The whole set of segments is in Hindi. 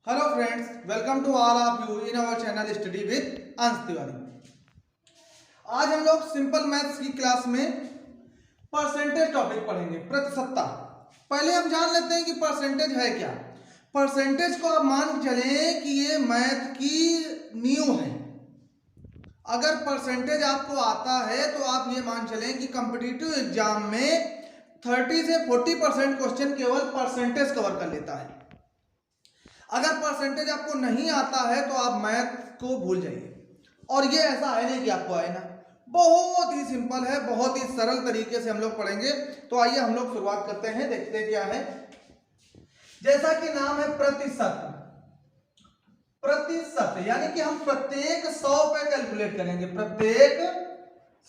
Hello friends, welcome to all of you in our channel study with Ansh Tiwari. आज हम लोग सिंपल मैथ्स की क्लास में परसेंटेज टॉपिक पढ़ेंगे, प्रतिशतता। पहले हम जान लेते हैं कि परसेंटेज है क्या। परसेंटेज को आप मान के चलें कि ये मैथ की नींव है। अगर परसेंटेज आपको आता है तो आप ये मान चलें कि कॉम्पिटिटिव एग्जाम में 30 से 40% क्वेश्चन केवल परसेंटेज कवर कर लेता है। अगर परसेंटेज आपको नहीं आता है तो आप मैथ को भूल जाइए। और ये ऐसा है नहीं कि आपको आए ना, बहुत ही सिंपल है, बहुत ही सरल तरीके से हम लोग पढ़ेंगे। तो आइए हम लोग शुरुआत करते हैं, देखते हैं क्या है। जैसा कि नाम है प्रतिशत, प्रतिशत यानी कि हम प्रत्येक 100 पे कैलकुलेट करेंगे, प्रत्येक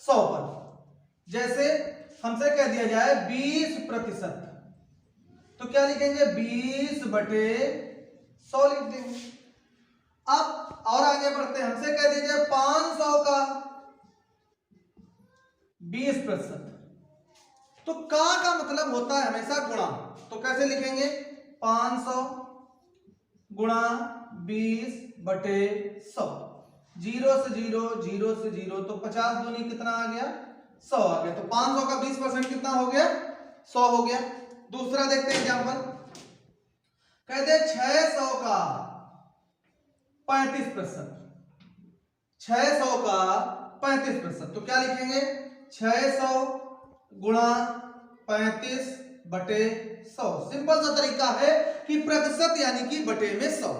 100 पर। जैसे हमसे कह दिया जाए 20%, तो क्या लिखेंगे 20/100 लिख देंगे। अब और आगे बढ़ते हैं, हमसे कह दीजिए 500 का 20%, तो का मतलब होता है हमेशा गुणा। तो कैसे लिखेंगे 500 गुणा 20/100, 0 से 0, 0 से 0, तो 50 दूनी कितना आ गया 100 आ गया। तो 500 का 20% कितना हो गया 100 हो गया। दूसरा देखते हैं एग्जांपल, कहते 600 का 35%, 600 का 35%, तो क्या लिखेंगे 600 गुणा 35/100। सिंपल सा तरीका है कि प्रतिशत यानी कि बटे में 100।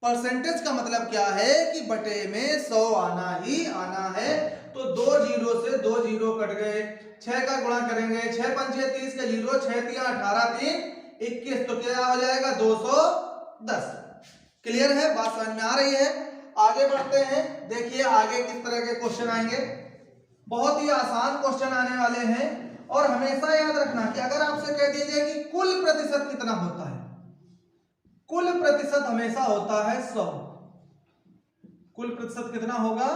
परसेंटेज का मतलब क्या है कि बटे में 100 आना ही आना है। तो 2 जीरो से 2 जीरो कट गए, 6 का गुणा करेंगे, 6 5 6 30 का 0, 6 3 18 3 21, तो क्या हो जाएगा 210। क्लियर है, बात समझ में आ रही है। आगे बढ़ते हैं, देखिए आगे किस तरह के क्वेश्चन आएंगे। बहुत ही आसान क्वेश्चन आने वाले हैं। और हमेशा याद रखना कि अगर आपसे कह दीजिए कि कुल प्रतिशत कितना होता है, कुल प्रतिशत हमेशा होता है 100। कुल प्रतिशत कितना होगा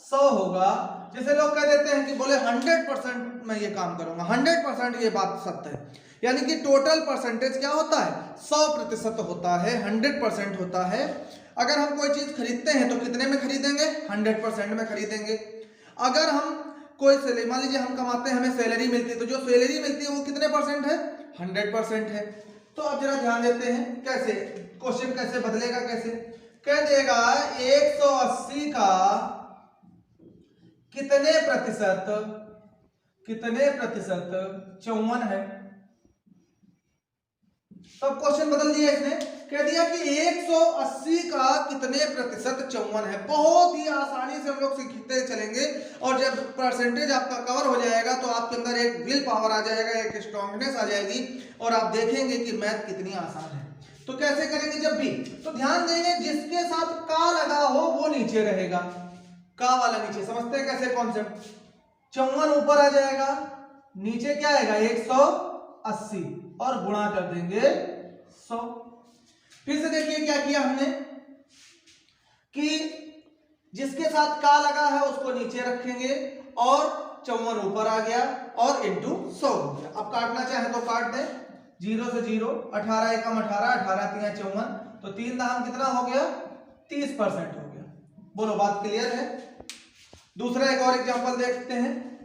100 होगा। जैसे लोग कह देते हैं कि बोले 100% मैं ये काम करूंगा, 100% ये बात सत्य है। यानी कि टोटल परसेंटेज क्या होता है 100% होता है, 100% होता है। अगर हम कोई चीज खरीदते हैं तो कितने में खरीदेंगे 100% में खरीदेंगे। अगर हम कोई सैलरी, मान लीजिए हम कमाते हैं, हमें सैलरी मिलती है, तो जो सैलरी मिलती है वो कितने परसेंट है 100% है। तो अब जरा ध्यान देते हैं कैसे क्वेश्चन कैसे बदलेगा। कैसे कह देगा 180 का कितने प्रतिशत 54 है। तब क्वेश्चन बदल दिया इसने, कह दिया कि 180 का कितने प्रतिशत 54 है। बहुत ही आसानी से हम लोग सीखते चलेंगे और जब परसेंटेज आपका कवर हो जाएगा तो आपके अंदर एक विल पावर आ जाएगा, एक स्ट्रांगनेस आ जाएगी और आप देखेंगे कि मैथ कितनी आसान है। तो कैसे करेंगे जब भी, तो ध्यान देंगे जिसके साथ का लगा हो वो नीचे रहेगा, का वाला नीचे। समझते हैं कैसे कॉन्सेप्ट, 54 ऊपर आ जाएगा, नीचे क्या आएगा 180 और गुणा कर देंगे 100। फिर से देखिए क्या किया हमने कि जिसके साथ का लगा है उसको नीचे रखेंगे और 54 ऊपर आ गया और इंटू 100 हो गया। अब काटना चाहे तो काट दें, 0 से 0, 18 एकम 18, 18 3 54, तो 3 दाम कितना हो गया 30% हो गया। बोलो बात क्लियर है। दूसरा एक और एग्जांपल देखते हैं,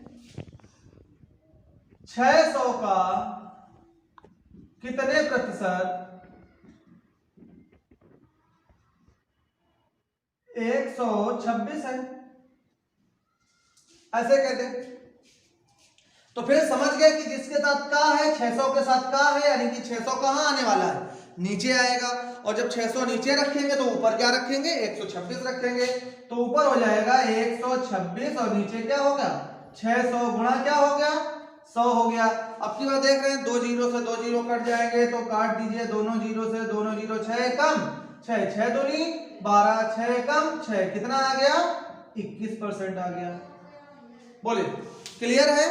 600 का कितने प्रतिशत 126 है, ऐसे कहते हैं। तो फिर समझ गए कि जिसके साथ का है 600 के साथ का है, यानी कि 600 कहां आने वाला है नीचे आएगा। और जब 600 नीचे रखेंगे तो ऊपर क्या रखेंगे 126 रखेंगे, तो ऊपर हो जाएगा 126 और नीचे क्या होगा 600 गुणा क्या हो गया 100 हो गया। अब की बार देख रहे हैं 2 जीरो से 2 जीरो कट जाएंगे, तो काट दीजिए दोनों जीरो से दोनों जीरो, 6 कम 6, 6 दूनी 12, 6 कम 6, कितना आ गया 21% आ गया। बोले क्लियर है,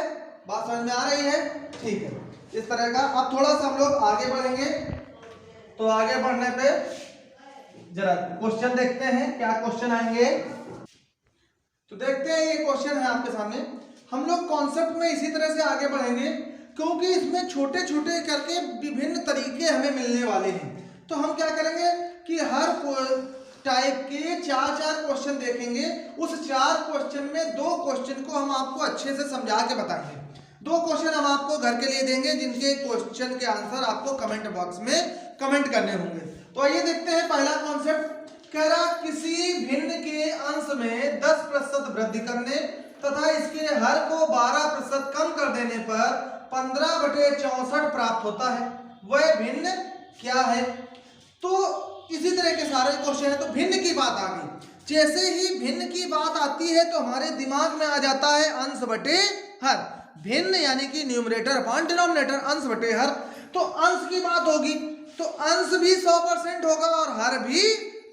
बात समझ में आ रही है। ठीक है, इस तरह का। अब थोड़ा सा हम लोग आगे बढ़ेंगे, तो आगे बढ़ने पे जरा क्वेश्चन देखते हैं क्या क्वेश्चन आएंगे। तो देखते हैं ये क्वेश्चन है आपके सामने। हम लोग कॉन्सेप्ट में इसी तरह से आगे बढ़ेंगे क्योंकि इसमें छोटे छोटे करके विभिन्न तरीके हमें मिलने वाले हैं। तो हम क्या करेंगे कि टाइप के 4 क्वेश्चन देखेंगे। उस 4 क्वेश्चन में 2 क्वेश्चन को हम आपको अच्छे से समझा के बताएंगे। 2 क्वेश्चन हम आपको घर के लिए देंगे जिनके क्वेश्चन के आंसर आपको कमेंट बॉक्स में कमेंट करने होंगे। तो आइए देखते हैं पहला कॉन्सेप्ट। कह रहा किसी भिन्न के अंश में 10% वृद्धि करने तथा इसके हर को 12% कम कर देने पर 15/64 प्राप्त होता है, वह भिन्न क्या है। तो इसी तरह के सारे क्वेश्चन है। तो भिन्न की बात आ गई। जैसे ही भिन्न की बात आती है तो हमारे दिमाग में आ जाता है अंश बटे हर। भिन्न यानी कि न्यूमरेटर अपॉन डिनोमिनेटर, अंश बटे हर। तो अंश की बात होगी तो अंश भी 100% होगा और हर भी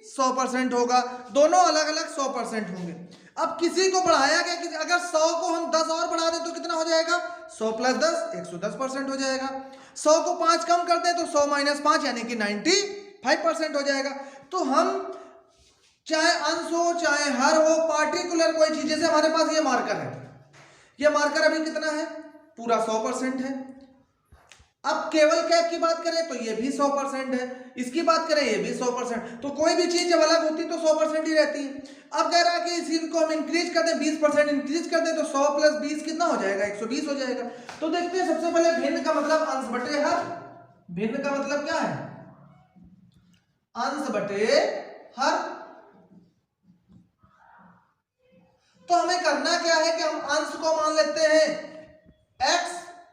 100% होगा, दोनों अलग अलग 100% होंगे। अब किसी को बढ़ाया गया कि अगर 100 को हम 10 और बढ़ा दें तो कितना हो जाएगा, 100 + 10 110% हो जाएगा। 100 को 5 कम कर दें तो 100 - 5 यानी कि 95% हो जाएगा। तो हम चाहे अंश हो चाहे हर हो, पार्टिकुलर कोई चीज, जैसे हमारे पास ये मार्कर है, ये मार्कर अभी कितना है, पूरा 100% है। अब केवल कैप की बात करें तो ये भी 100% है, इसकी बात करें ये भी 100%। तो कोई भी चीज जब अलग होती तो 100% ही रहती है। अब कह रहा है कि इसी को हम इंक्रीज कर दें, 20% इंक्रीज कर दें तो 100 + 20 कितना हो जाएगा, 120 हो जाएगा। तो देखते हैं सबसे पहले भिन्न का मतलब अंश बटे हर। भिन्न का मतलब क्या है, अंश बटे हर। तो हमें करना क्या है कि हम अंश को मान लेते हैं x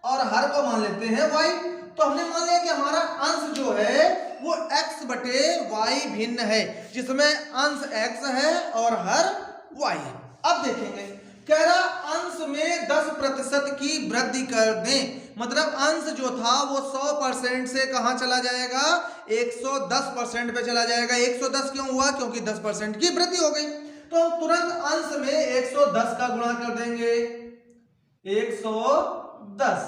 और हर को मान लेते हैं y। तो हमने मान लिया कि हमारा अंश जो है वो x बटे y भिन्न है, जिसमें अंश x है और हर y है। अब देखेंगे, कह रहा अंश में 10% की वृद्धि कर दें, मतलब अंश जो था वो 100% से कहां चला जाएगा, 110% पे चला जाएगा। 110 क्यों हुआ, क्योंकि 10% की वृद्धि हो गई। तो हम तुरंत अंश में 110 का गुणा कर देंगे, 110।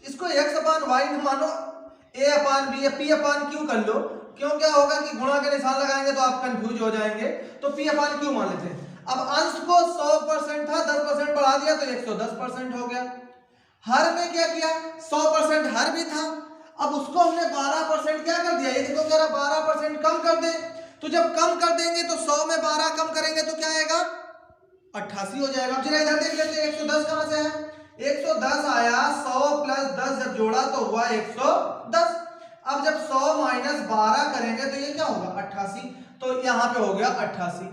इसको x/y मानो, a/b या p/q कर लो। क्यों, क्या होगा कि गुणा का निशान लगाएंगे तो आप कंफ्यूज हो जाएंगे, तो p/q मान लेते हैं। अब अंश को 100% था, 10% बढ़ा दिया तो 110% हो गया। हर में क्या किया, 100% हर भी था, अब उसको हमने 12% क्या कर दिया, ये देखो कह रहा 12% कम कर दे। तो जब कम कर देंगे तो 100 में 12 कम करेंगे तो क्या आएगा, 88 हो जाएगा। अब जरा इधर देख लेते हैं 110 कहां से है, 110 आया, 100 + 10 जब जोड़ा तो हुआ 110। अब जब 100 - 12 करेंगे तो ये क्या होगा, 88। तो यहां पे हो गया 88।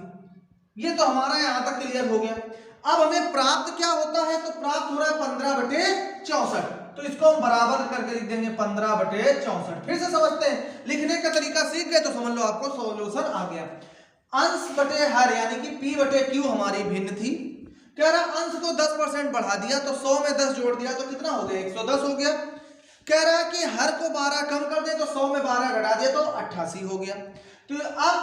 ये तो हमारा यहां तक क्लियर हो गया। अब हमें प्राप्त क्या होता है, तो प्राप्त हो रहा है 15/64। तो इसको हम बराबर करके लिख देंगे 15/64। फिर से समझते हैं, लिखने का तरीका सीख गए तो समझ लो आपको सॉल्यूशन आ गया। अंश बटे हर यानी कि p/q हमारी भिन्न थी। कह रहा अंश को 10% बढ़ा दिया तो 100 में 10 जोड़ दिया तो कितना हो गया, 110 हो गया। कह रहा कि हर को 12 कम कर दे तो 100 में 12 घटा दे तो 88 हो गया। तो अब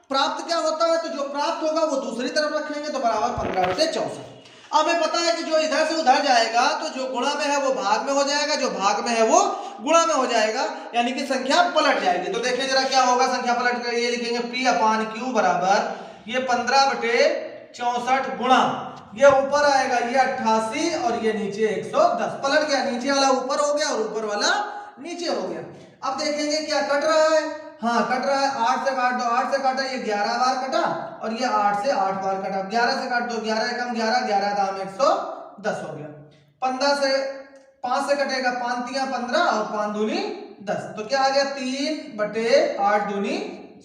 प्राप्त क्या होता है, तो जो प्राप्त होगा वो दूसरी तरफ रखेंगे तो बराबर 15/64। अब हमें पता है कि जो इधर से उधर जाएगा तो जो गुणा में है वो भाग में हो जाएगा, जो भाग में है वो गुणा में हो जाएगा, यानी कि संख्या पलट जाएगी। तो देखें जरा क्या होगा, संख्या पलट कर ये लिखेंगे p/q बराबर ये 15/64 गुणा ये ऊपर आएगा ये 88 और ये नीचे 110। पलट गया, नीचे वाला ऊपर हो गया और ऊपर वाला नीचे हो गया। अब देखेंगे क्या कट रहा है, हाँ कट रहा है, 8 से काट दो, 8 से काटा ये 11 बार कटा और ये 8 से 8 बार कटा। 11 से काट दो, 11 एकम 11, 11 दाम 110 हो गया। 15 से 5 से कटेगा, 5 तिया 15 और 5 दूनी 10, तो क्या आ गया 3/8 दूनी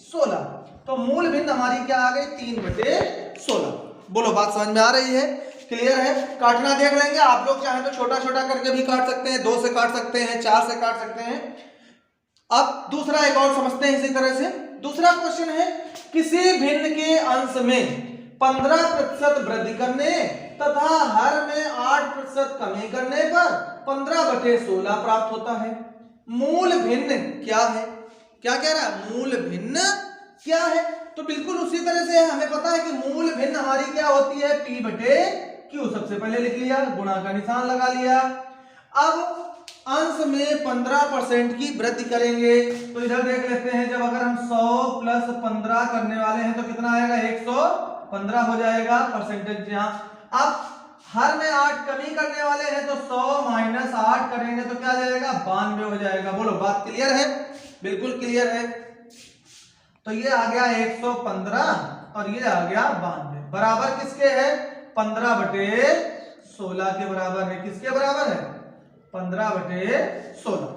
16। तो मूल भिन्न हमारी क्या आ गई, 3/16। बोलो बात समझ में आ रही है, क्लियर है। काटना देख लेंगे, आप लोग चाहे तो छोटा छोटा करके भी काट सकते हैं, 2 से काट सकते हैं, 4 से काट सकते हैं। अब दूसरा एक और समझते हैं इसी तरह से। दूसरा क्वेश्चन है, किसी भिन्न के अंश में 15% वृद्धि करने तथा हर में 8% कमी करने पर 15/16 प्राप्त होता है। मूल भिन्न क्या है, क्या कह रहा है, मूल भिन्न क्या है। तो बिल्कुल उसी तरह से हमें पता है कि मूल भिन्न हमारी क्या होती है, p/q। सबसे पहले लिख लिया, गुणा का निशान लगा लिया। अब अंश में 15% की वृद्धि करेंगे तो इधर देख लेते हैं, जब अगर हम 100 + 15 करने वाले हैं तो कितना आएगा, 115 हो जाएगा परसेंटेज यहाँ। अब हर में 8 कमी करने वाले हैं तो 100 - 8 करेंगे तो क्या जाएगा, 92 हो जाएगा। बोलो बात क्लियर है, बिल्कुल क्लियर है। तो ये आ गया 115 और ये आ गया 92 बराबर किसके है 15/16 के बराबर है। किसके बराबर है 15/16।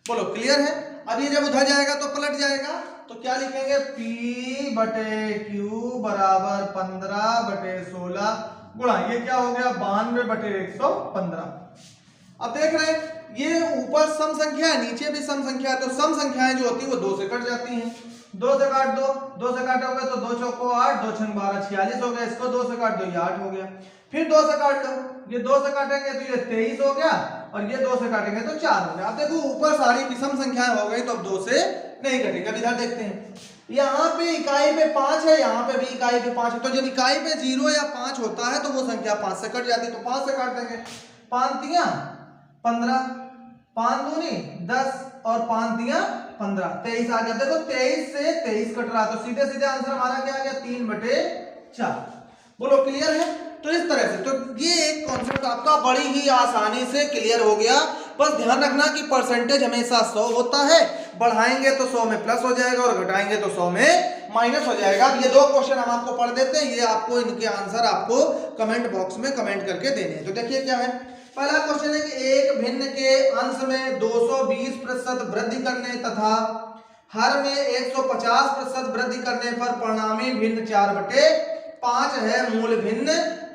बोलो क्लियर है। अब ये जब उधर जाएगा तो पलट जाएगा तो क्या लिखेंगे P/Q बराबर 15/16 गुणा ये क्या हो गया 92/115। अब देख रहे हैं ये ऊपर सम संख्या है नीचे भी सम संख्या है तो सम संख्याएं जो होती है वो 2 से कट जाती हैं। 2 से काट दो 2 से काटोगे तो 2 चौको 8 2 छंग 12 46 हो गया। इसको 2 से काट दो ये 8 हो गया। फिर 2 से काट लो ये 2 से काटेंगे तो ये 23 हो गया और ये 2 से काटेंगे तो 4 हो गया। अब देखो ऊपर सारी विषम संख्याएं हो गई तो अब 2 से नहीं कटेगा। इधर देखते हैं यहाँ पे इकाई पे 5 है यहाँ पे भी इकाई पे 5 है तो जब इकाई पे 0 या 5 होता है तो वो संख्या 5 से कट जाती है। तो 5 से काट देंगे 5 तिया 15 5 दूनी 10 और 5 दिया 15 23 आ गया। देखो 23 से 23 कट रहा तो सीधे सीधे आंसर हमारा क्या आ गया 3/4। बोलो क्लियर है। तो इस तरह से तो ये एक कॉन्सेप्ट आपका बड़ी ही आसानी से क्लियर हो गया। बस ध्यान रखना कि परसेंटेज हमेशा 100 होता है। बढ़ाएंगे तो 100 में प्लस हो जाएगा और घटाएंगे तो 100 में माइनस हो जाएगा। अब ये 2 क्वेश्चन हम आपको पढ़ देते हैं। ये आपको इनके आंसर आपको कमेंट बॉक्स में कमेंट करके देने हैं। तो देखिए क्या है। पहला क्वेश्चन है कि एक भिन्न के अंश में 220% वृद्धि करने तथा हर में 150% वृद्धि करने पर परिणामी भिन्न 4/5 है। मूल भिन्न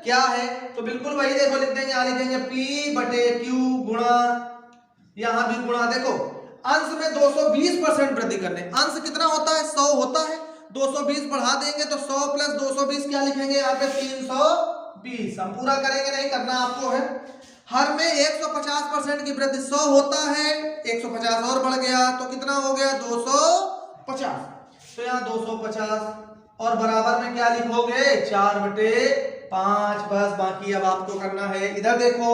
क्या है। तो बिल्कुल वही देखो लिख देंगे। यहाँ लिखेंगे P/Q गुणा यहाँ भी गुणा। देखो अंश में 220% वृद्धि करने अंश कितना होता है 100 होता है। 220 बढ़ा देंगे तो 100 + 220 क्या लिखेंगे यहाँ पे 320। हम पूरा करेंगे नहीं करना आपको है। हर में 150% की वृद्धि 100 होता है 150 और बढ़ गया तो कितना हो गया 250। तो यहाँ 250 और बराबर में क्या लिखोगे 4/5। बस बाकी अब आपको करना है। इधर देखो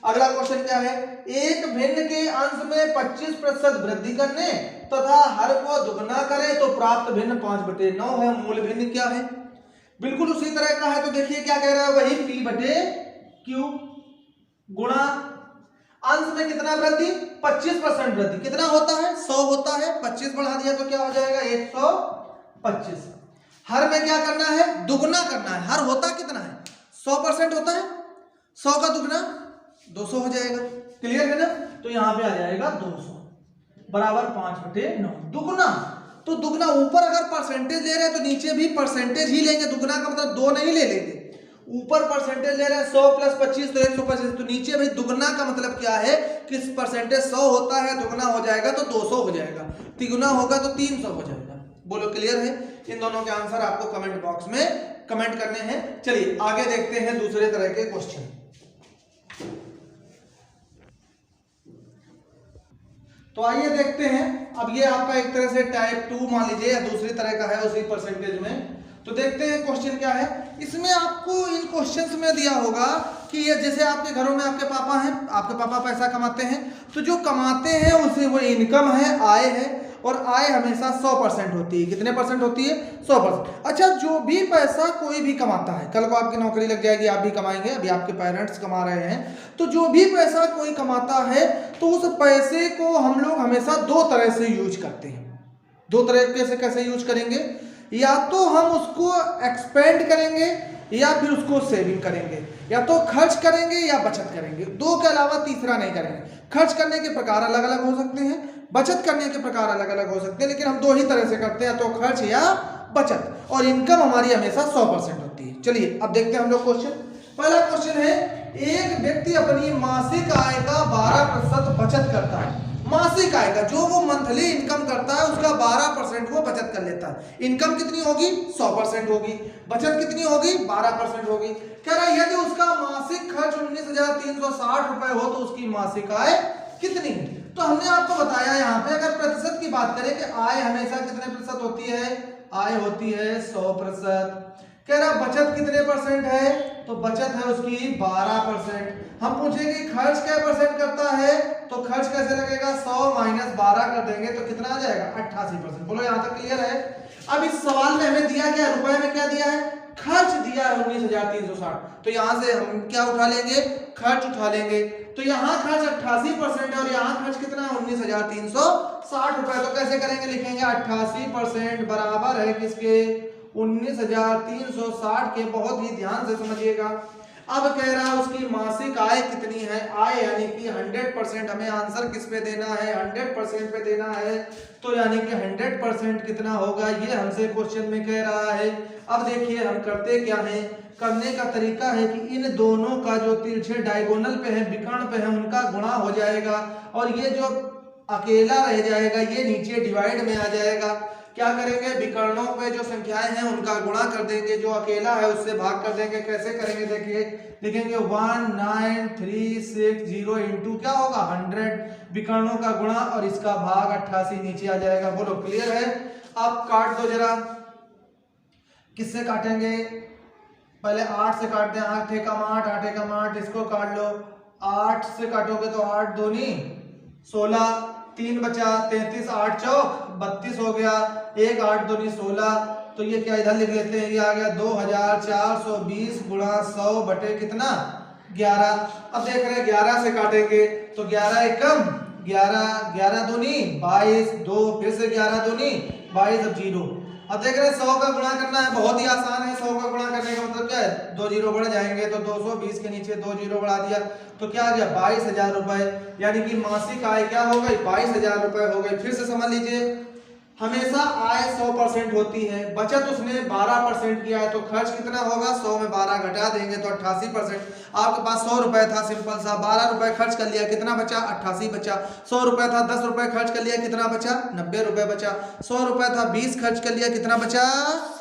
अगला क्वेश्चन क्या है। एक भिन्न के अंश में 25% वृद्धि करने तथा हर को दुगना करें तो प्राप्त भिन्न 5/9 है। मूल भिन्न क्या है। बिल्कुल उसी तरह का है। तो देखिए क्या कह रहा है वही P/Q गुणा अंश में कितना वृद्धि 25% वृद्धि कितना होता है 100 होता है। 25 बढ़ा दिया तो क्या हो जाएगा 125। हर में क्या करना है दुगना करना है। हर होता कितना है 100% होता है 100 का दुगना 200 हो जाएगा। क्लियर है ना। तो यहाँ पे आ जाएगा 200 बराबर 5/9। दुगना तो दुगना ऊपर अगर परसेंटेज ले रहे हैं तो नीचे भी परसेंटेज ही लेंगे। दुगना का मतलब 2 नहीं ले लेंगे। ऊपर परसेंटेज ले रहे हैं 100 + 25 तो 125 तो नीचे भी दुगना का मतलब क्या है कि परसेंटेज 100 होता है दुगना हो जाएगा तो 200 हो जाएगा। तिगुना होगा तो 300 हो जाएगा। बोलो क्लियर है। इन दोनों के आंसर आपको कमेंट बॉक्स में कमेंट करने हैं। चलिए आगे देखते हैं दूसरे तरह के क्वेश्चन। तो आइए देखते हैं। अब ये आपका एक तरह से टाइप 2 मान लीजिए या दूसरी तरह का है उसी परसेंटेज में। तो देखते हैं क्वेश्चन क्या है। इसमें आपको इन क्वेश्चंस में दिया होगा कि ये जैसे आपके घरों में आपके पापा हैं आपके पापा पैसा कमाते हैं तो जो कमाते हैं उसे वो इनकम है आय है और आय हमेशा 100% होती है। कितने परसेंट होती है 100%। अच्छा जो भी पैसा कोई भी कमाता है कल को आपकी नौकरी लग जाएगी आप भी कमाएंगे। अभी आपके पेरेंट्स कमा रहे हैं तो जो भी पैसा कोई कमाता है तो उस पैसे को हम लोग हमेशा 2 तरह से यूज करते हैं। 2 तरीके से कैसे यूज करेंगे। या तो हम उसको एक्सपेंड करेंगे या फिर उसको सेविंग करेंगे। या तो खर्च करेंगे या बचत करेंगे। 2 के अलावा तीसरा नहीं करेंगे। खर्च करने के प्रकार अलग अलग हो सकते हैं बचत करने के प्रकार अलग अलग हो सकते हैं लेकिन हम 2 ही तरह से करते हैं तो खर्च या बचत। और इनकम हमारी हमेशा 100% होती है। चलिए अब देखते हैं हम लोग क्वेश्चन। पहला क्वेश्चन है एक व्यक्ति अपनी मासिक आय का 12% बचत करता है। मासिक आय का जो वो मंथली इनकम करता है उसका 12% वो बचत कर लेता है। इनकम कितनी होगी 100% होगी। बचत कितनी होगी 12% होगी। कह रहा है यदि उसका मासिक खर्च 19,360 रुपए हो तो उसकी मासिक आय कितनी है। तो हमने आपको बताया यहाँ पे अगर प्रतिशत की बात करें कि आय हमेशा कितने प्रतिशत होती है आय होती है 100%। कह रहा बचत कितने परसेंट है तो बचत है उसकी 12%। हम पूछेंगे खर्च क्या परसेंट करता है तो खर्च कैसे लगेगा 100 - 12 कर देंगे तो कितना आ जाएगा 88%। बोलो यहाँ तक क्लियर है। अब इस सवाल में हमें दिया क्या रुपए में क्या दिया है खर्च दिया है 19,360। तो यहाँ से हम क्या उठा लेंगे खर्च उठा लेंगे। तो यहाँ खर्च 88% है और यहाँ खर्च कितना है 19,360 रुपए। तो कैसे करेंगे, लिखेंगे 88% बराबर है किसके 19,360 के। बहुत ही ध्यान से समझिएगा। अब कह रहा है उसकी मासिक आय कितनी है, आय यानी कि 100%, हमें आंसर किस पे देना है 100% पे देना है। तो यानी कि 100% कितना होगा ये हमसे क्वेश्चन में कह रहा है। अब देखिए हम करते क्या है, करने का तरीका है कि इन दोनों का जो तिरछे डायगोनल पे है, विकर्ण पे है, उनका गुणा हो जाएगा और ये जो अकेला रह जाएगा ये नीचे डिवाइड में आ जाएगा। क्या करेंगे, विकर्णों पे जो संख्याएं हैं उनका गुणा कर देंगे, जो अकेला है उससे भाग कर देंगे। कैसे करेंगे देखिए, लिखेंगे 19,360 इंटू क्या होगा 100, विकर्णों का गुणा और इसका भाग 88 नीचे आ जाएगा। बोलो क्लियर है। अब काट दो जरा, किससे काटेंगे, पहले 8 से काटते हैं, 8 एकम 8, 8 एकम 8, इसको काट लो। 8 से काटोगे तो 8 दूनी 16, 3 बचा, 33, 8 चौक 32 हो गया, 1 8 दूनी 16। तो ये क्या इधर लिख लेते हैं, ये आ गया 2420 गुणा 100 बटे कितना 11। अब देख रहे हैं 11 से काटेंगे तो 11 एकम 11, 11 दूनी 22, 2 फिर से 11 दूनी 22, अब 0। अब देख रहे हैं 100 का गुणा करना है, बहुत ही आसान है। 100 का गुणा करने का मतलब क्या है, 2 जीरो बढ़ जाएंगे तो 220 के नीचे 2 जीरो बढ़ा दिया तो क्या आ गया 22,000 रुपए। यानी कि मासिक आय क्या हो गई 22,000 रुपए हो गई। फिर से समझ लीजिए, हमेशा आय 100% होती है, बचत उसने 12% किया है तो खर्च कितना होगा, 100 में 12 घटा देंगे तो 88%। आपके पास 100 रुपए था, सिंपल सा 12 रुपए खर्च कर लिया, कितना बचा 88 बचा। 100 रुपए था, 10 रुपए खर्च कर लिया, कितना बचा 90 रुपए बचा। 100 रुपए था, 20 खर्च कर लिया, कितना बचा,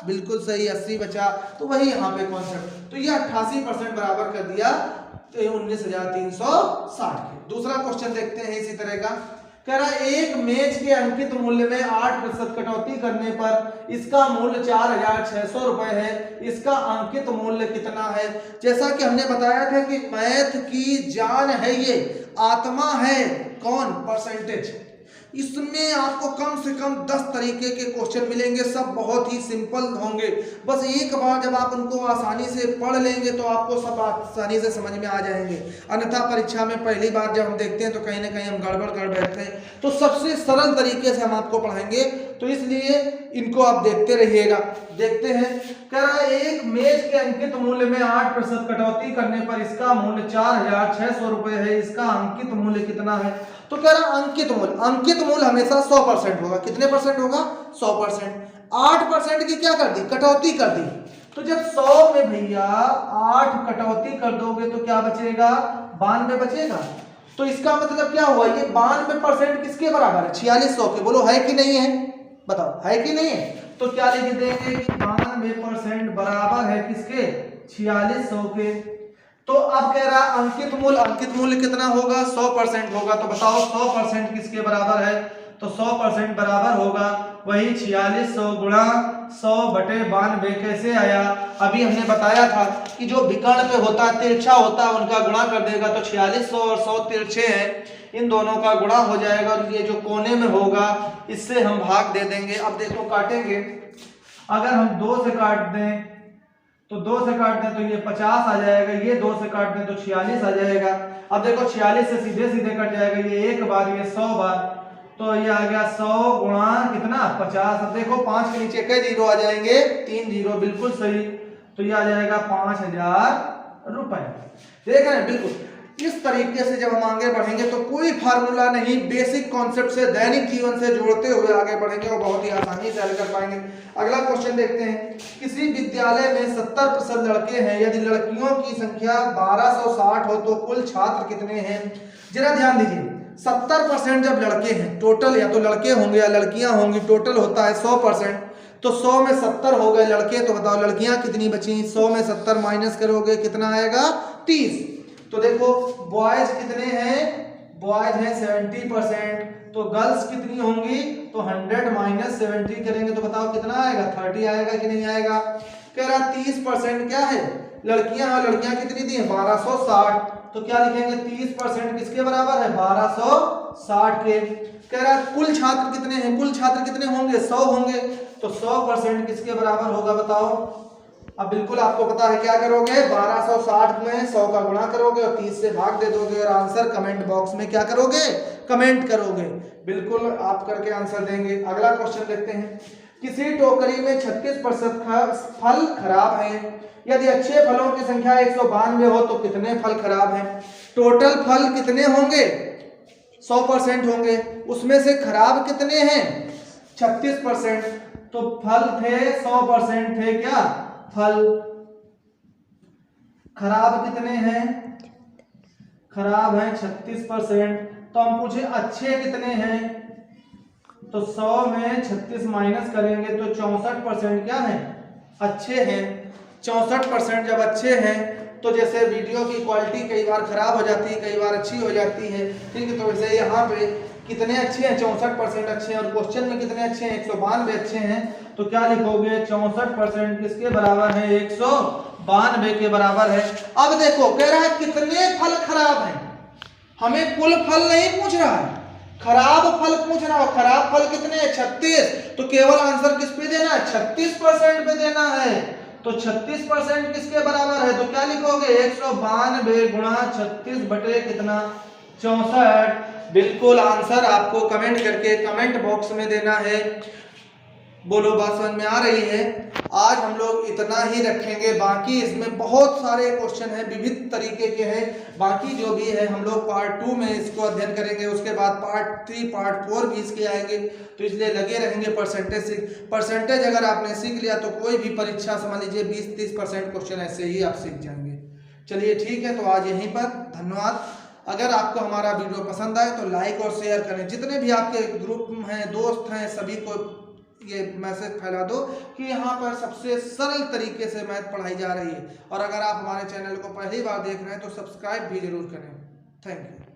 बिल्कुल सही 80 बचा। तो वही यहाँ पे कॉन्सेप्ट, तो ये 88% बराबर कर दिया तो 19,360 के। दूसरा क्वेश्चन देखते हैं इसी तरह का। कह रहा है एक मेज के अंकित मूल्य में 8% कटौती करने पर इसका मूल्य 4,600 रुपए है, इसका अंकित मूल्य कितना है। जैसा कि हमने बताया था कि मैथ की जान है, ये आत्मा है, कौन, परसेंटेज। इसमें आपको कम से कम 10 तरीके के क्वेश्चन मिलेंगे, सब बहुत ही सिंपल होंगे। बस एक बार जब आप उनको आसानी से पढ़ लेंगे तो आपको सब आसानी से समझ में आ जाएंगे। अन्यथा परीक्षा में पहली बार जब हम देखते हैं तो कहीं ना कहीं हम गड़बड़ कर बैठते हैं। तो सबसे सरल तरीके से हम आपको पढ़ाएंगे, तो इसलिए इनको आप देखते रहिएगा। देखते हैं, कह रहा है एक मेज के अंकित मूल्य में 8% कटौती करने पर इसका मूल्य 4,600 रुपए है, इसका अंकित मूल्य कितना है। तो कह रहा अंकित मूल्य हमेशा 100% होगा। कितने परसेंट होगा, 100%। 8% की क्या कर दी, कटौती कर दी। तो जब 100 में भैया 8 कटौती कर दोगे तो क्या बचेगा, 92 बचेगा। तो इसका मतलब क्या हुआ, ये 92% किसके बराबर है, 4600 के। बोलो है कि नहीं है, बताओ है कि नहीं है। तो क्या लिख देंगे कि 92% बराबर है किसके, 4600 के। तो अब कह रहा अंकित मूल्य कितना होगा, 100% होगा। तो बताओ 100% किसके बराबर है, तो 100% बराबर होगा वही 4600 गुणा 100 बटे 92। कैसे आया, अभी हमने बताया था कि जो विकर्ण पे होता है, तिरछा होता है, उनका गुणा कर देगा तो 4600 और 100 तिरछे हैं, इन दोनों का गुणा हो जाएगा और ये जो कोने में होगा इससे हम भाग दे देंगे। अब देखो काटेंगे, अगर हम 2 से काट दें तो 2 से काट दें तो ये 50 आ जाएगा, ये 2 से काट दें तो 46 आ जाएगा। अब देखो 46 से सीधे सीधे कट जाएगा, ये 1 बार, ये 100 बार, तो ये आ गया 100 गुणा कितना 50। अब देखो 5 के नीचे कई जीरो आ जाएंगे, 3 जीरो, बिल्कुल सही। तो ये आ जाएगा 5,000 रुपए। देख रहे हैं, बिल्कुल इस तरीके से जब हम आगे बढ़ेंगे तो कोई फार्मूला नहीं, बेसिक कॉन्सेप्ट से, दैनिक जीवन से जोड़ते हुए आगे बढ़ेंगे और बहुत ही आसानी से हल कर पाएंगे। अगला क्वेश्चन देखते हैं। किसी विद्यालय में 70% लड़के हैं, यदि लड़कियों की संख्या 1260 हो तो कुल छात्र कितने हैं। जरा ध्यान दीजिए, 70% जब लड़के हैं टोटल, या तो लड़के होंगे या लड़कियां होंगी, टोटल होता है 100%। तो 100 में 70 हो गए लड़के, तो बताओ लड़कियां कितनी बची। 100 में 70 माइनस करोगे कितना आएगा, 30। तो देखो बॉयज कितने हैं, बॉयज हैं 70%, तो गर्ल्स कितनी होंगी, तो 100 माइनस 70 करेंगे तो बताओ कितना आएगा, 30 आएगा कि नहीं आएगा। कह रहा 30% क्या है, लड़कियां, और लड़कियां कितनी दी है 1260। तो क्या लिखेंगे, 30% किसके बराबर है, 1260 के। कह रहा कुल छात्र कितने हैं, कुल छात्र कितने होंगे, 100 होंगे। तो 100% किसके बराबर होगा बताओ, अब बिल्कुल आपको पता है क्या करोगे, 1260 में 100 का गुणा करोगे और 30 से भाग दे दोगे और आंसर कमेंट बॉक्स में क्या करोगे, कमेंट करोगे। बिल्कुल आप करके आंसर देंगे। अगला क्वेश्चन देखते हैं। किसी टोकरी में 36% फल खराब है। यदि अच्छे फलों की संख्या 192 हो तो कितने फल खराब हैं? टोटल फल कितने होंगे? 100% होंगे, उसमें से खराब कितने हैं? 36%। तो फल थे 100% थे, क्या फल खराब कितने हैं? खराब हैं 36%। तो हम पूछे अच्छे कितने हैं, तो 100 में 36 माइनस करेंगे तो 64% क्या है, अच्छे हैं। 64% जब अच्छे हैं तो जैसे वीडियो की क्वालिटी कई बार खराब हो जाती है, कई बार अच्छी हो जाती है, ठीक है। तो वैसे यहाँ पे कितने अच्छे हैं, 64% अच्छे हैं। और क्वेश्चन में कितने अच्छे हैं, 192 अच्छे हैं। तो क्या लिखोगे, 64% किसके बराबर है, 192 के बराबर है। अब देखो कह रहा है कितने फल खराब हैं, हमें कुल फल नहीं पूछ रहा है, खराब फल पूछ रहा है। खराब फल कितने हैं, 36। तो केवल आंसर किस पे देना है, 36% पे देना है। तो 36% किसके बराबर है, तो क्या लिखोगे, 192 गुणा 36 बटे कितना, 64। बिल्कुल आंसर आपको कमेंट करके कमेंट बॉक्स में देना है। बोलो बात समझ में आ रही है? आज हम लोग इतना ही रखेंगे, बाकी इसमें बहुत सारे क्वेश्चन हैं, विविध तरीके के हैं। बाकी जो भी है हम लोग पार्ट 2 में इसको अध्ययन करेंगे, उसके बाद पार्ट 3 पार्ट 4 भी इसके आएंगे। तो इसलिए लगे रहेंगे परसेंटेज अगर आपने सीख लिया तो कोई भी परीक्षा समझ लीजिए 20-30% क्वेश्चन ऐसे ही आप सीख जाएंगे। चलिए ठीक है, तो आज यहीं पर धन्यवाद। अगर आपको हमारा वीडियो पसंद आए तो लाइक और शेयर करें, जितने भी आपके ग्रुप हैं, दोस्त हैं, सभी को ये मैसेज फैला दो कि यहाँ पर सबसे सरल तरीके से मैथ पढ़ाई जा रही है। और अगर आप हमारे चैनल को पहली बार देख रहे हैं तो सब्सक्राइब भी जरूर करें। Thank you.